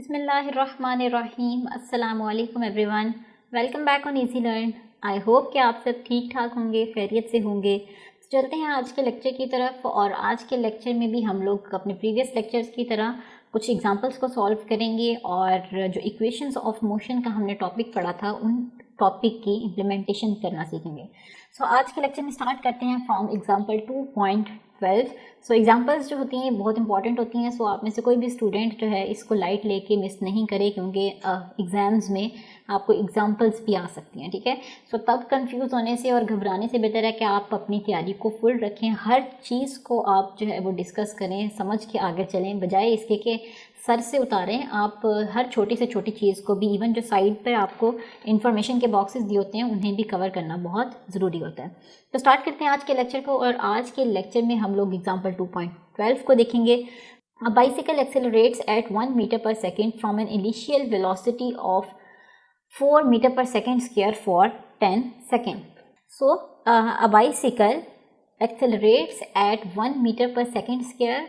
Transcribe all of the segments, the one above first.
बिस्मिल्लाहिर्रहमानिर्रहीम। अस्सलामु अलैकुम everyone, welcome back on easy learn. I hope कि आप सब ठीक ठाक होंगे, खैरियत से होंगे। चलते हैं आज के लेक्चर की तरफ। और आज के लेक्चर में भी हम लोग अपने प्रीवियस लेक्चर्स की तरह कुछ एग्जांपल्स को सॉल्व करेंगे और जो इक्वेशंस ऑफ मोशन का हमने टॉपिक पढ़ा था उन टॉपिक की इम्प्लीमेंटेशन करना सीखेंगे। सो आज के लेक्चर में स्टार्ट करते हैं फ्रॉम एग्जाम्पल 2.12। सो एग्जाम्पल्स जो होती हैं बहुत इंपॉर्टेंट होती हैं। सो आप में से कोई भी स्टूडेंट जो है इसको लाइट लेके मिस नहीं करे, क्योंकि एग्ज़ाम्स में आपको एग्जाम्पल्स भी आ सकती हैं, ठीक है। सो तब कंफ्यूज होने से और घबराने से बेहतर है कि आप अपनी तैयारी को फुल रखें, हर चीज़ को आप जो है वो डिस्कस करें, समझ के आगे चलें, बजाय इसके कि सर से उतारें। आप हर छोटी से छोटी चीज़ को भी, इवन जो साइड पर आपको इन्फॉर्मेशन के बॉक्सेस दिए होते हैं उन्हें भी कवर करना बहुत ज़रूरी होता है। तो स्टार्ट करते हैं आज के लेक्चर को। और आज के लेक्चर में हम लोग एग्जाम्पल 2.12 को देखेंगे। A bicycle accelerates at 1 metre per second from an initial velocity of 4 metre per second square for 10 second. So a bicycle accelerates at 1 metre per second square,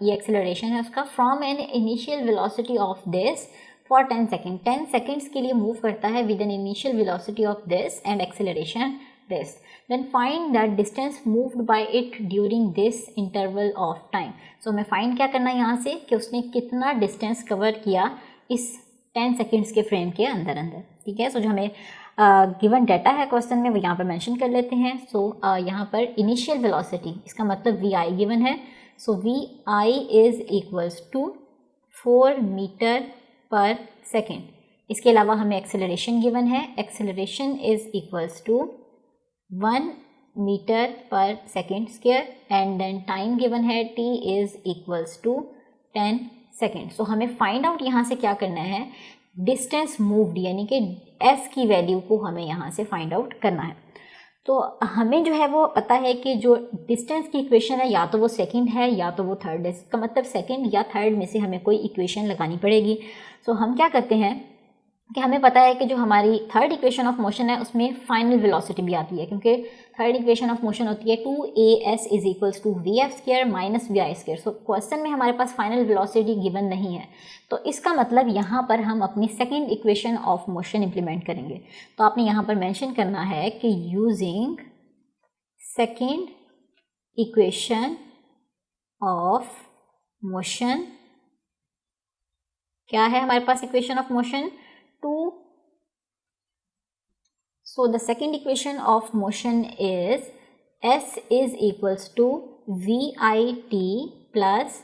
ये एक्सेलरेशन है उसका, from an initial velocity of this for 10 second. 10 seconds के लिए move करता है with an initial velocity of this and acceleration this. Then find the distance moved by it during this interval of time. So हमें find क्या करना है यहाँ से कि उसने कितना डिस्टेंस कवर किया इस 10 सेकेंड्स के फ्रेम के अंदर, ठीक है। सो जो हमें गिवन डाटा है क्वेश्चन में वो यहाँ पर मेंशन कर लेते हैं। सो यहाँ पर इनिशियल वेलोसिटी, इसका मतलब वी आई गिवन है। So V I is equals to 4 metre per second. इसके अलावा हमें एक्सेलरेशन गिवन है, acceleration is equals to 1 metre per second square and then time given है t is equals to 10 second. So हमें find out यहाँ से क्या करना है, डिस्टेंस मूव्ड, यानी कि s की वैल्यू को हमें यहाँ से फाइंड आउट करना है। तो हमें जो है वो पता है कि जो डिस्टेंस की इक्वेशन है या तो वो सेकंड है या तो वो थर्ड है। इसका मतलब सेकंड या थर्ड में से हमें कोई इक्वेशन लगानी पड़ेगी। सो हम क्या करते हैं कि हमें पता है कि जो हमारी थर्ड इक्वेशन ऑफ मोशन है उसमें फाइनल वेलोसिटी भी आती है, क्योंकि थर्ड इक्वेशन ऑफ मोशन होती है 2as is equals to V F square minus we I square. So question में हमारे पास फाइनल वेलोसिटी गिवन नहीं है, तो इसका मतलब यहाँ पर हम अपनी second equation of motion implement करेंगे। तो आपने यहाँ पर मेंशन करना है कि using second equation of motion, क्या है हमारे पास equation of motion 2। So the second equation of motion is s is equals to vit plus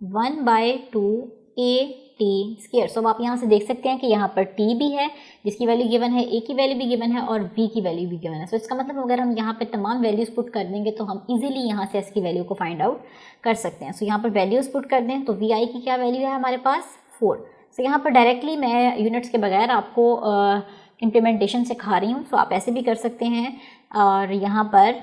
1 by 2 at square. सो आप यहाँ से देख सकते हैं कि यहाँ पर t भी है जिसकी वैल्यू गिवन है, a की वैल्यू भी गिवन है और v की वैल्यू भी गिवन है। सो इसका मतलब अगर हम यहाँ पे तमाम वैल्यूज़ पुट कर देंगे तो हम इजीली यहाँ से s की वैल्यू को फाइंड आउट कर सकते हैं। सो यहाँ पर वैल्यूज़ पुट कर दें तो vi की क्या वैल्यू है हमारे पास 4। सो यहाँ पर डायरेक्टली मैं यूनिट्स के बगैर आपको इम्प्लीमेंटेशन सिखा रही हूँ, सो आप ऐसे भी कर सकते हैं। और यहाँ पर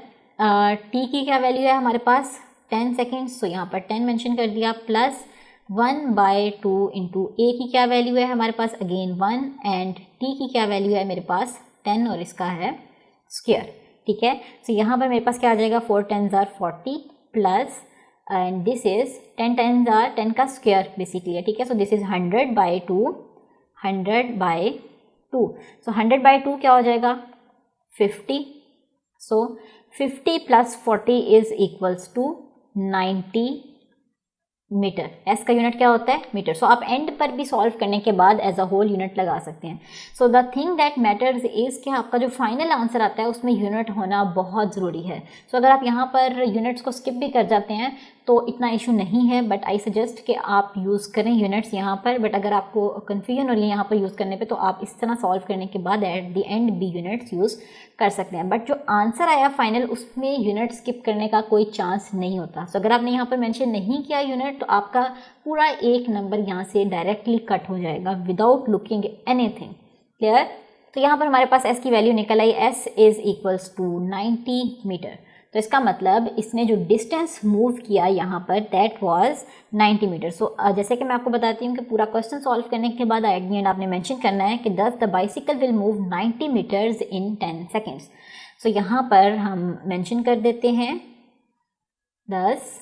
t की क्या वैल्यू है हमारे पास 10 सेकेंड्स। सो यहाँ पर 10 मेंशन कर दिया, प्लस 1 बाई 2 इंटू a की क्या वैल्यू है हमारे पास अगेन 1 एंड t की क्या वैल्यू है मेरे पास 10 और इसका है स्क्वायर, ठीक है। सो यहाँ पर मेरे पास क्या आ जाएगा 4 10s are 40 plus and this is 10 10s are 10 का स्क्वायर बेसिकली है, ठीक है। So this is 100 by 2, 100 by 2। So 100 by 2 क्या हो जाएगा 50। So 50 plus 40 is equals to 90 metre. S का यूनिट क्या होता है मीटर। सो आप एंड पर भी सॉल्व करने के बाद एज अ होल यूनिट लगा सकते हैं। So the thing that matters is कि आपका जो फाइनल आंसर आता है उसमें यूनिट होना बहुत ज़रूरी है। सो अगर आप यहाँ पर यूनिट्स को स्किप भी कर जाते हैं तो इतना इशू नहीं है, बट आई सजेस्ट कि आप यूज़ करें यूनिट्स यहाँ पर। बट अगर आपको कन्फ्यूजन हो रही है यहाँ पर यूज़ करने पे तो आप इस तरह सॉल्व करने के बाद एट द एंड भी यूनिट्स यूज़ कर सकते हैं। बट जो आंसर आया फाइनल उसमें यूनिट स्किप करने का कोई चांस नहीं होता। सो अगर आपने यहाँ पर मेंशन नहीं किया यूनिट तो आपका पूरा एक नंबर यहाँ से डायरेक्टली कट हो जाएगा विदाउट लुकिंग एनीथिंग। क्लियर। तो यहाँ पर हमारे पास एस की वैल्यू निकल आई, S is equals to 90 metre. तो इसका मतलब इसने जो डिस्टेंस मूव किया यहाँ पर दैट वाज 90 मीटर। सो जैसे कि मैं आपको बताती हूँ कि पूरा क्वेश्चन सॉल्व करने के बाद एट द एंड आपने मेंशन करना है कि दस the bicycle will move 90 metres in 10 seconds. So यहाँ पर हम मेंशन कर देते हैं thus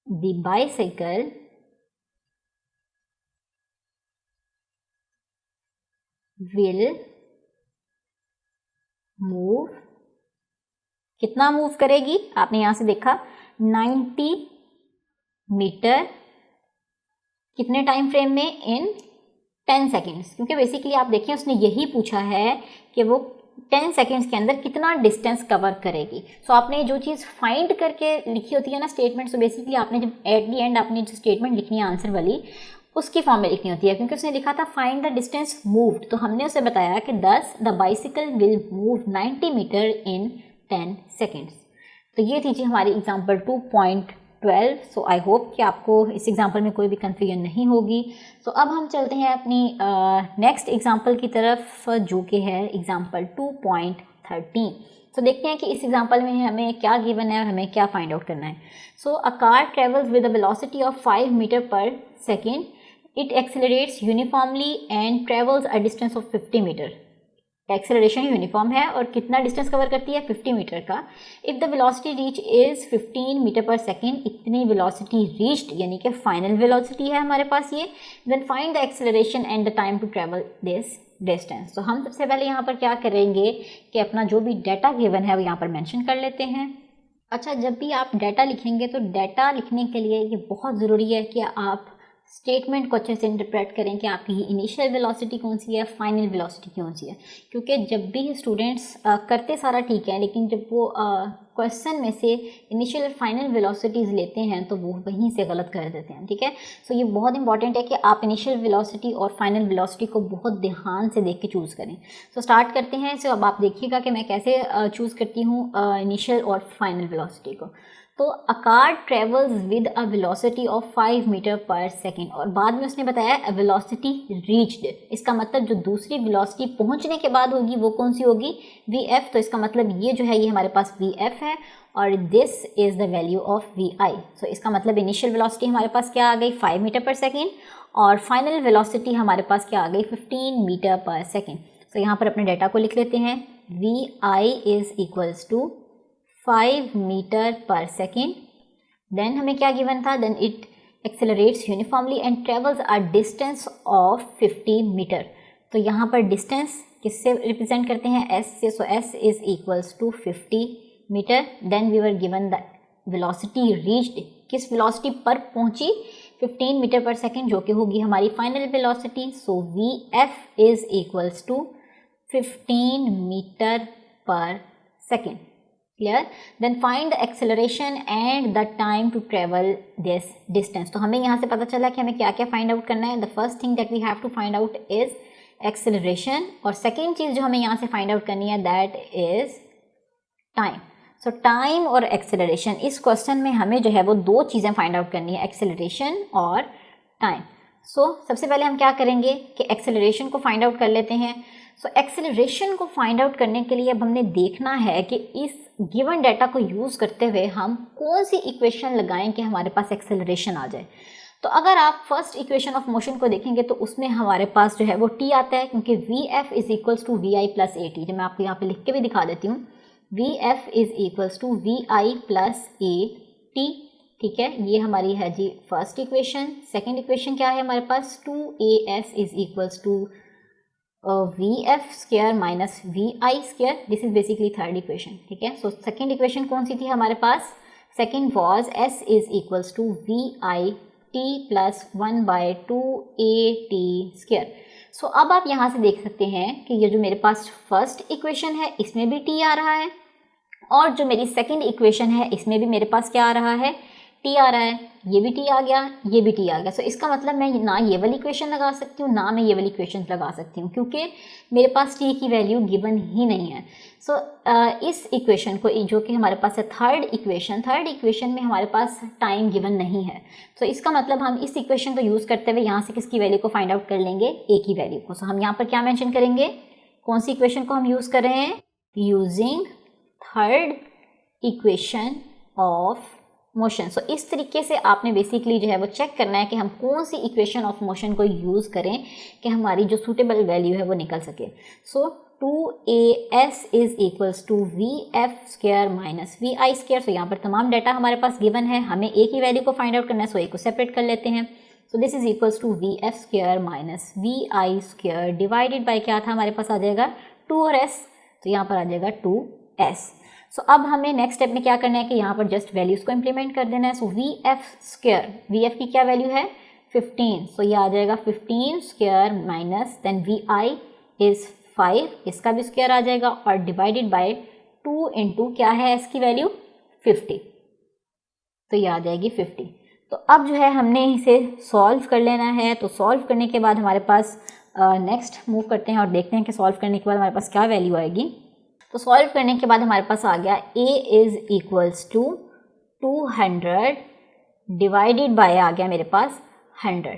the bicycle will move, कितना मूव करेगी, आपने यहाँ से देखा 90 मीटर, कितने टाइम फ्रेम में, इन 10 सेकेंड्स, क्योंकि बेसिकली आप देखिए उसने यही पूछा है कि वो 10 सेकेंड्स के अंदर कितना डिस्टेंस कवर करेगी। सो आपने जो चीज़ फाइंड करके लिखी होती है ना स्टेटमेंट, सो बेसिकली आपने जब एट दी एंड आपने जो स्टेटमेंट लिखनी है आंसर वाली, उसकी फॉर्म में लिखनी होती है, क्योंकि उसने लिखा था फाइंड द डिस्टेंस मूव्ड, तो हमने उसे बताया कि दस the bicycle will move 90 metre in 10 seconds. तो ये थी जी हमारी एग्जाम्पल 2.12। सो आई होप कि आपको इस एग्जाम्पल में कोई भी कन्फ्यूजन नहीं होगी। सो अब हम चलते हैं अपनी नेक्स्ट एग्जाम्पल की तरफ, जो कि है एग्जाम्पल 2.13। तो देखते हैं कि इस एग्जाम्पल में हमें क्या गिवन है और हमें क्या फाइंड आउट करना है। So a car travels with a velocity of 5 metre per second, it accelerates uniformly and travels a distance of 50 metre. Acceleration uniform है और कितना डिस्टेंस कवर करती है, 50 मीटर का। If the velocity reach is 15 metre per second, इतनी velocity reached यानी कि final velocity है हमारे पास ये। Then find the acceleration and the time to travel this distance. तो हम सबसे पहले यहाँ पर क्या करेंगे कि अपना जो भी डाटा गिवन है वो यहाँ पर मेंशन कर लेते हैं। अच्छा, जब भी आप डाटा लिखेंगे तो डाटा लिखने के लिए ये बहुत ज़रूरी है कि आप स्टेटमेंट को अच्छे से इंटरप्रेट करें कि आपकी इनिशियल वेलोसिटी कौन सी है, फाइनल वेलोसिटी कौन सी है। क्योंकि जब भी स्टूडेंट्स करते सारा ठीक है, लेकिन जब वो क्वेश्चन में से इनिशियल और फाइनल वेलोसिटीज़ लेते हैं तो वो वहीं से गलत कर देते हैं। ठीक है, सो ये बहुत इंपॉर्टेंट है कि आप इनिशियल वेलोसिटी और फाइनल वेलोसिटी को बहुत ध्यान से देख के चूज़ करें। सो स्टार्ट करते हैं। सो अब आप देखिएगा कि मैं कैसे चूज़ करती हूँ इनिशियल और फाइनल वेलोसिटी को। तो a car travels with a velocity of 5 metre per second, और बाद में उसने बताया अ वेलोसिटी रीच्ड, इसका मतलब जो दूसरी वेलोसिटी पहुंचने के बाद होगी वो कौन सी होगी, vf। तो इसका मतलब ये जो है ये हमारे पास vf है और this is the value of vi। सो इसका मतलब इनिशियल वेलोसिटी हमारे पास क्या आ गई, 5 मीटर पर सेकेंड, और फाइनल वेलोसिटी हमारे पास क्या आ गई, 15 मीटर पर सेकेंड। तो यहाँ पर अपने डाटा को लिख लेते हैं। vi is equals to 5 metre per second. Then हमें क्या गिवन था, then it accelerates uniformly and travels a distance of 50 metre. तो यहाँ पर डिस्टेंस किससे रिप्रेजेंट करते हैं, s से। So s is equals to 50 metre. Then we were given the velocity reached, किस वेलोसिटी पर पहुंची, 15 मीटर पर सेकेंड, जो कि होगी हमारी final velocity. So vf is equals to 15 metre per second. Clear. Then find the acceleration and the time to travel this distance. तो हमें यहाँ से पता चला कि हमें क्या क्या फाइंड आउट करना है। The first thing that we have to find out is acceleration, और सेकेंड चीज़ जो हमें यहाँ से फाइंड आउट करनी है that is time. So time और एक्सेलरेशन, इस क्वेश्चन में हमें जो है वो दो चीज़ें फाइंड आउट करनी है, एक्सेलरेशन और टाइम। सो सबसे पहले हम क्या करेंगे कि एक्सेलरेशन को फाइंड आउट कर लेते हैं। सो एक्सेलरेशन को फाइंड आउट करने के लिए अब हमने देखना है कि इस गिवन डाटा को यूज़ करते हुए हम कौन सी इक्वेशन लगाएं कि हमारे पास एक्सेलरेशन आ जाए। तो अगर आप फर्स्ट इक्वेशन ऑफ मोशन को देखेंगे तो उसमें हमारे पास जो है वो टी आता है, क्योंकि v F is equals to we I plus A t. जो मैं आपको यहाँ पे लिख के भी दिखा देती हूँ, V F is equals to we I plus A T. ठीक है, ये हमारी है जी फर्स्ट इक्वेशन। सेकेंड इक्वेशन क्या है हमारे पास, 2as is equals to V F square minus we I square. This is basically third equation. ठीक है, सो सेकेंड इक्वेशन कौन सी थी हमारे पास, second was S is equals to we I T plus 1/2 A T square. So अब आप यहाँ से देख सकते हैं कि ये जो मेरे पास फर्स्ट इक्वेशन है इसमें भी टी आ रहा है, और जो मेरी सेकेंड इक्वेशन है इसमें भी मेरे पास क्या आ रहा है, टी आ रहा है। ये भी टी आ गया, ये भी टी आ गया। सो इसका मतलब मैं ना ये वाली इक्वेशन लगा सकती हूँ ना मैं ये वाली इक्वेशन लगा सकती हूँ, क्योंकि मेरे पास टी की वैल्यू गिवन ही नहीं है। सो इस इक्वेशन को, जो कि हमारे पास है थर्ड इक्वेशन में हमारे पास टाइम गिवन नहीं है। सो इसका मतलब हम इस इक्वेशन को यूज़ करते हुए यहाँ से किसकी वैल्यू को फाइंड आउट कर लेंगे, ए की वैल्यू को। सो हम यहाँ पर क्या मेंशन करेंगे, कौन सी इक्वेशन को हम यूज़ कर रहे हैं, using third equation of motion. So इस तरीके से आपने बेसिकली जो है वो चेक करना है कि हम कौन सी इक्वेशन ऑफ मोशन को यूज़ करें कि हमारी जो सूटेबल वैल्यू है वो निकल सके। So 2as is equals to V F square minus we I square. So यहाँ पर तमाम डाटा हमारे पास गिवन है, हमें ए की वैल्यू को फाइंड आउट करना है। सो ए को सेपरेट कर लेते हैं। So this is equals to V F square minus we I square divided by क्या था हमारे पास आ जाएगा 2 और s, तो यहाँ पर आ जाएगा 2s। सो अब हमें नेक्स्ट स्टेप में क्या करना है कि यहाँ पर जस्ट वैल्यूज़ को इम्प्लीमेंट कर देना है। So v F square, V F की क्या वैल्यू है 15, सो ये आ जाएगा 15 square minus then v i is 5, इसका भी स्क्वायर आ जाएगा और डिवाइडेड बाय 2 इंटू क्या है s की वैल्यू 50, तो ये आ जाएगी 50। तो अब जो है हमने इसे सॉल्व कर लेना है। तो सॉल्व करने के बाद हमारे पास नेक्स्ट मूव करते हैं और देखते हैं कि सॉल्व करने के बाद हमारे पास क्या वैल्यू आएगी। तो सॉल्व करने के बाद हमारे पास आ गया a is equals to 200 divided by आ गया मेरे पास 100,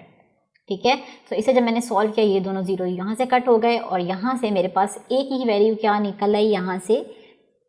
ठीक है। तो इसे जब मैंने सॉल्व किया ये दोनों जीरो यहाँ से कट हो गए और यहाँ से मेरे पास a की वैल्यू क्या निकल आई यहाँ से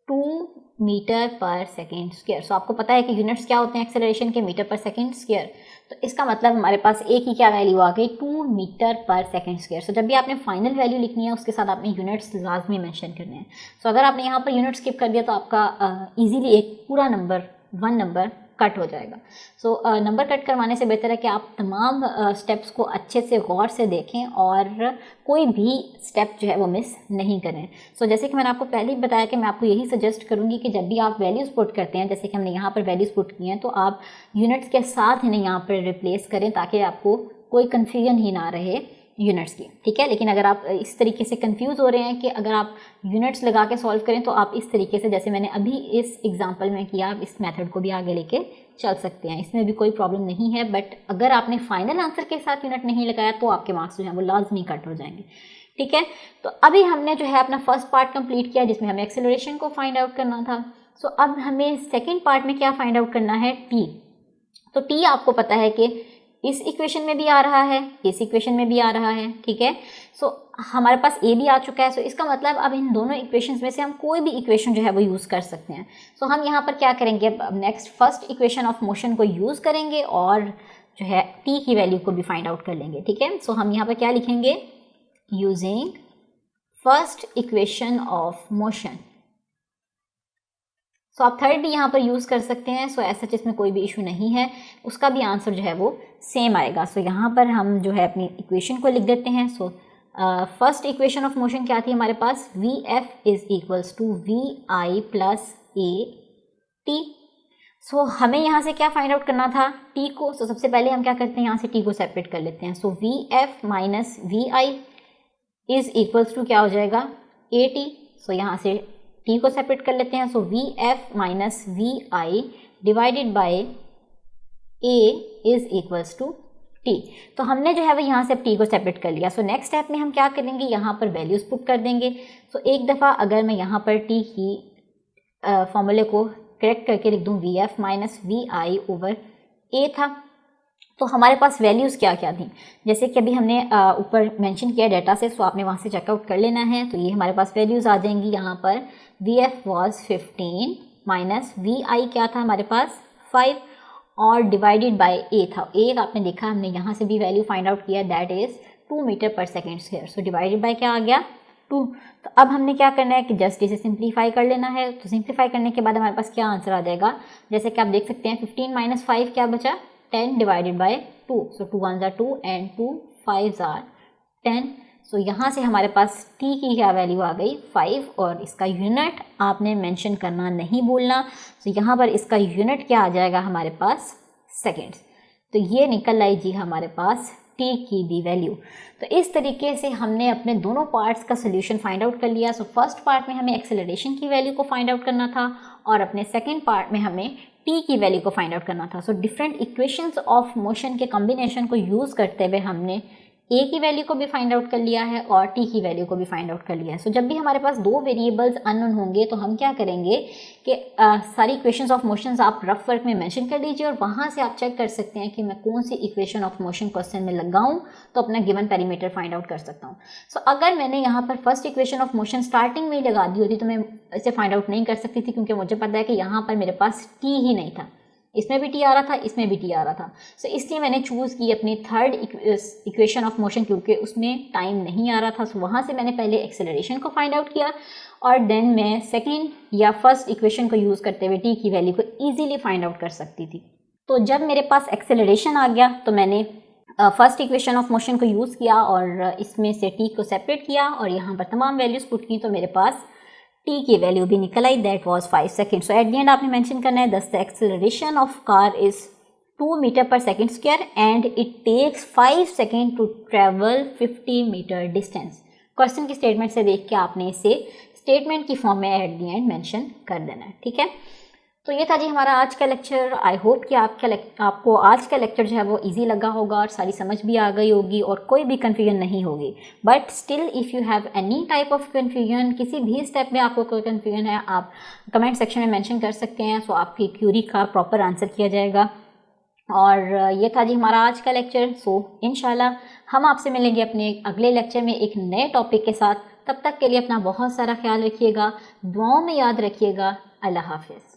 2 मीटर पर सेकेंड स्क्वायर। सो आपको पता है कि यूनिट्स क्या होते हैं एक्सेलरेशन के, मीटर पर सेकेंड स्क्वायर। तो इसका मतलब हमारे पास a की क्या वैल्यू आ गई 2 मीटर पर सेकेंड स्क्वायर। सो जब भी आपने फाइनल वैल्यू लिखनी है उसके साथ आपने यूनिट्स लाजमी मेंशन करने हैं। सो अगर आपने यहाँ पर यूनिट स्किप कर दिया तो आपका इजीली एक पूरा नंबर 1 नंबर कट हो जाएगा। सो नंबर कट करवाने से बेहतर है कि आप तमाम स्टेप्स को अच्छे से गौर से देखें और कोई भी स्टेप जो है वो मिस नहीं करें। सो जैसे कि मैंने आपको पहले ही बताया कि मैं आपको यही सजेस्ट करूँगी कि जब भी आप वैल्यूज़ पुट करते हैं, जैसे कि हमने यहाँ पर वैल्यूज़ पुट की हैं, तो आप यूनिट्स के साथ इन्हें यहाँ पर रिप्लेस करें ताकि आपको कोई कन्फ्यूजन ही ना रहे यूनिट्स की, ठीक है। लेकिन अगर आप इस तरीके से कंफ्यूज हो रहे हैं कि अगर आप यूनिट्स लगा के सॉल्व करें तो आप इस तरीके से जैसे मैंने अभी इस एग्जांपल में किया, आप इस मेथड को भी आगे लेके चल सकते हैं, इसमें भी कोई प्रॉब्लम नहीं है। बट अगर आपने फाइनल आंसर के साथ यूनिट नहीं लगाया तो आपके मार्क्स जो हैं वो लाजमी कट हो जाएंगे, ठीक है। तो अभी हमने जो है अपना फर्स्ट पार्ट कंप्लीट किया जिसमें हमें एक्सेलरेशन को फाइंड आउट करना था। सो अब हमें सेकेंड पार्ट में क्या फाइंड आउट करना है, टी। तो टी आपको पता है कि इस इक्वेशन में भी आ रहा है, इस इक्वेशन में भी आ रहा है, ठीक है। सो हमारे पास ए भी आ चुका है। सो इसका मतलब अब इन दोनों इक्वेशंस में से हम कोई भी इक्वेशन जो है वो यूज़ कर सकते हैं। सो हम यहाँ पर क्या करेंगे, next first equation of motion को यूज़ करेंगे और जो है टी की वैल्यू को भी फाइंड आउट कर लेंगे, ठीक है। सो हम यहाँ पर क्या लिखेंगे, using first equation of motion. So आप थर्ड भी यहाँ पर यूज़ कर सकते हैं। सो ऐसा इसमें कोई भी इशू नहीं है, उसका भी आंसर जो है वो सेम आएगा। सो यहाँ पर हम जो है अपनी इक्वेशन को लिख देते हैं। So first equation of motion क्या थी हमारे पास, V F is equals to we I plus A T. So हमें यहाँ से क्या फाइंड आउट करना था, टी को। सो सबसे पहले हम क्या करते हैं, यहाँ से टी को सेपरेट कर लेते हैं। So v F minus we i is equals to क्या हो जाएगा, ए टी। सो यहाँ से टी को सेपरेट कर लेते हैं। So v F minus we i divided by a is equals to t. तो हमने जो है वो यहाँ से टी को सेपरेट कर लिया। सो नेक्स्ट स्टेप में हम क्या करेंगे, यहाँ पर वैल्यूज़ पुट कर देंगे। सो एक दफ़ा अगर मैं यहाँ पर टी की फॉर्मूले को करेक्ट करके लिख दूँ, V F minus we I over A था, तो हमारे पास वैल्यूज़ क्या क्या थी, जैसे कि अभी हमने ऊपर मेंशन किया डाटा से। सो आपने वहाँ से चेकआउट कर लेना है। तो ये हमारे पास वैल्यूज़ आ जाएंगी। यहाँ पर V F was 15 minus we I क्या था हमारे पास 5 और डिवाइडेड बाय ए था। ए आपने देखा हमने यहाँ से भी वैल्यू फाइंड आउट किया, that is 2 metre per second square. So divided by क्या आ गया 2। तो अब हमने क्या करना है कि जस्ट इसे सिंप्लीफाई कर लेना है। तो सिंप्लीफाई करने के बाद हमारे पास क्या आंसर आ जाएगा, जैसे कि आप देख सकते हैं 15 माइनस 5 क्या बचा 10 divided by 2। So 2 1 are 2 and 2 5 are 10। सो यहाँ से हमारे पास t की क्या वैल्यू आ गई 5 और इसका यूनिट आपने मेंशन करना नहीं भूलना। तो यहाँ पर इसका यूनिट क्या आ जाएगा हमारे पास सेकेंड्स। तो ये निकल आई जी हमारे पास t की भी वैल्यू। तो इस तरीके से हमने अपने दोनों पार्ट्स का सोल्यूशन फाइंड आउट कर लिया। सो फर्स्ट पार्ट में हमें एक्सेलरेशन की वैल्यू को फाइंड आउट करना था और अपने सेकेंड पार्ट में हमें टी की वैल्यू को फाइंड आउट करना था। So different equations of motion के कॉम्बिनेशन को यूज़ करते हुए हमने ए की वैल्यू को भी फाइंड आउट कर लिया है और टी की वैल्यू को भी फाइंड आउट कर लिया है। सो जब भी हमारे पास दो वेरिएबल्स अननोन होंगे तो हम क्या करेंगे कि सारी इक्वेशंस ऑफ मोशंस आप रफ वर्क में मेंशन कर लीजिए और वहाँ से आप चेक कर सकते हैं कि मैं कौन सी इक्वेशन ऑफ मोशन क्वेश्चन में लगाऊं तो अपना गिवन पेरीमीटर फाइंड आउट कर सकता हूँ। सो अगर मैंने यहाँ पर first equation of motion starting में ही लगा दी होती तो मैं इसे फाइंड आउट नहीं कर सकती थी, क्योंकि मुझे पता है कि यहाँ पर मेरे पास टी ही नहीं था। इसमें भी टी आ रहा था, इसमें भी टी आ रहा था। सो इसलिए मैंने चूज़ की अपनी थर्ड इक्वेशन ऑफ मोशन, क्योंकि उसमें टाइम नहीं आ रहा था। सो वहाँ से मैंने पहले एक्सेलरेशन को फाइंड आउट किया और देन मैं सेकेंड या फर्स्ट इक्वेशन को यूज़ करते हुए टी की वैल्यू को ईजिली फाइंड आउट कर सकती थी। तो जब मेरे पास एक्सेलरेशन आ गया तो मैंने फर्स्ट इक्वेशन ऑफ मोशन को यूज़ किया और इसमें से टी को सेपरेट किया और यहाँ पर तमाम वैल्यूज़ पुट की, तो मेरे पास टी की वैल्यू भी निकल आई, that was 5 second. So at the end आपने मेंशन करना है the acceleration of car is 2 metre per second square and it takes 5 second to travel 50 metre distance. Question की स्टेटमेंट से देख के आपने इसे स्टेटमेंट की फॉर्म में एट द एंड मेंशन कर देना है, ठीक है। तो ये था जी हमारा आज का लेक्चर। आई होप कि आपको आज का लेक्चर जो है वो इजी लगा होगा और सारी समझ भी आ गई होगी और कोई भी कन्फ्यूजन नहीं होगी। But still if you have any type of confusion, किसी भी स्टेप में आपको कोई कन्फ्यूजन है, आप कमेंट सेक्शन में मेंशन कर सकते हैं। सो आपकी क्यूरी का प्रॉपर आंसर किया जाएगा। और ये था जी हमारा आज का लेक्चर। सो इंशाल्लाह हम आपसे मिलेंगे अपने अगले लेक्चर में एक नए टॉपिक के साथ। तब तक के लिए अपना बहुत सारा ख्याल रखिएगा, दुआओं में याद रखिएगा। अल्लाह हाफिज़।